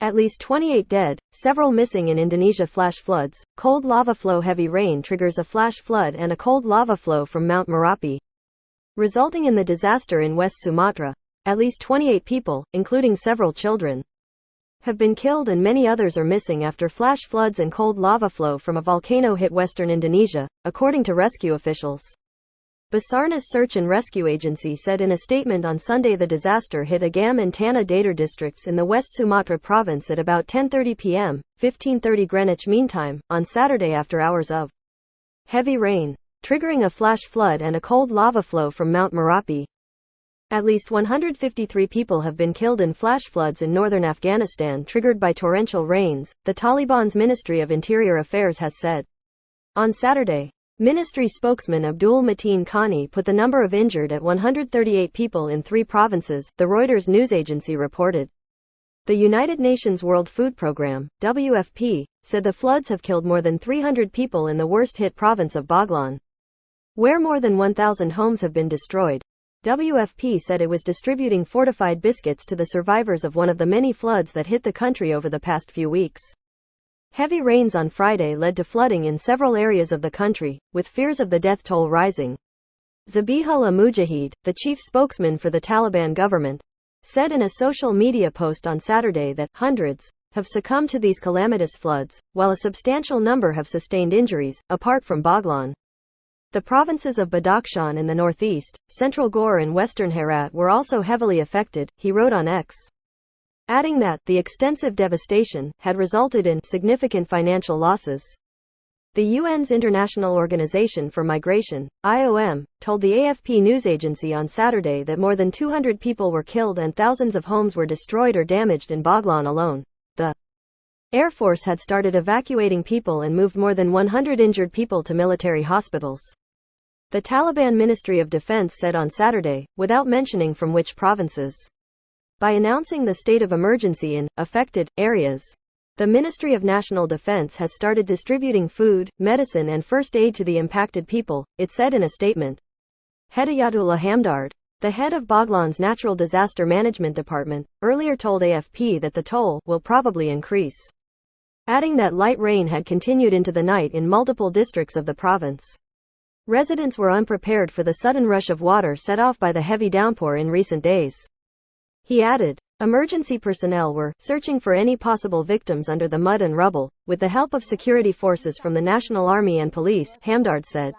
At least 28 dead, several missing in Indonesia. Flash floods. Cold lava flow. Heavy rain triggers a flash flood and a cold lava flow from Mount Merapi, resulting in the disaster in West Sumatra. At least 28 people, including several children, have been killed and many others are missing after flash floods and cold lava flow from a volcano hit western Indonesia, according to rescue officials. Basarnas Search and Rescue Agency said in a statement on Sunday the disaster hit Agam and Tanah Datar districts in the West Sumatra province at about 10:30 p.m., 15:30 Greenwich Mean Time, on Saturday after hours of heavy rain, triggering a flash flood and a cold lava flow from Mount Merapi. At least 153 people have been killed in flash floods in northern Afghanistan triggered by torrential rains, the Taliban's Ministry of Interior Affairs has said. On Saturday, Ministry spokesman Abdul Mateen Khani put the number of injured at 138 people in 3 provinces, the Reuters news agency reported. The United Nations World Food Programme, WFP, said the floods have killed more than 300 people in the worst-hit province of Boglan, where more than 1,000 homes have been destroyed. WFP said it was distributing fortified biscuits to the survivors of one of the many floods that hit the country over the past few weeks. Heavy rains on Friday led to flooding in several areas of the country, with fears of the death toll rising. Zabihullah Mujahid, the chief spokesman for the Taliban government, said in a social media post on Saturday that hundreds have succumbed to these calamitous floods, while a substantial number have sustained injuries, apart from Boglan. The provinces of Badakhshan in the northeast, central Gore and western Herat were also heavily affected, he wrote on X, adding that the extensive devastation had resulted in significant financial losses. The UN's International Organization for Migration, IOM, told the AFP news agency on Saturday that more than 200 people were killed and thousands of homes were destroyed or damaged in Boglan alone. The Air Force had started evacuating people and moved more than 100 injured people to military hospitals. The Taliban Ministry of Defense said on Saturday, without mentioning from which provinces. By announcing the state of emergency in affected areas, the Ministry of National Defense has started distributing food, medicine and first aid to the impacted people, it said in a statement. Hedayatullah Hamdard, the head of Boglan's Natural Disaster Management Department, earlier told AFP that the toll will probably increase, adding that light rain had continued into the night in multiple districts of the province. Residents were unprepared for the sudden rush of water set off by the heavy downpour in recent days. He added, emergency personnel were searching for any possible victims under the mud and rubble, with the help of security forces from the National Army and police, Hamdard said.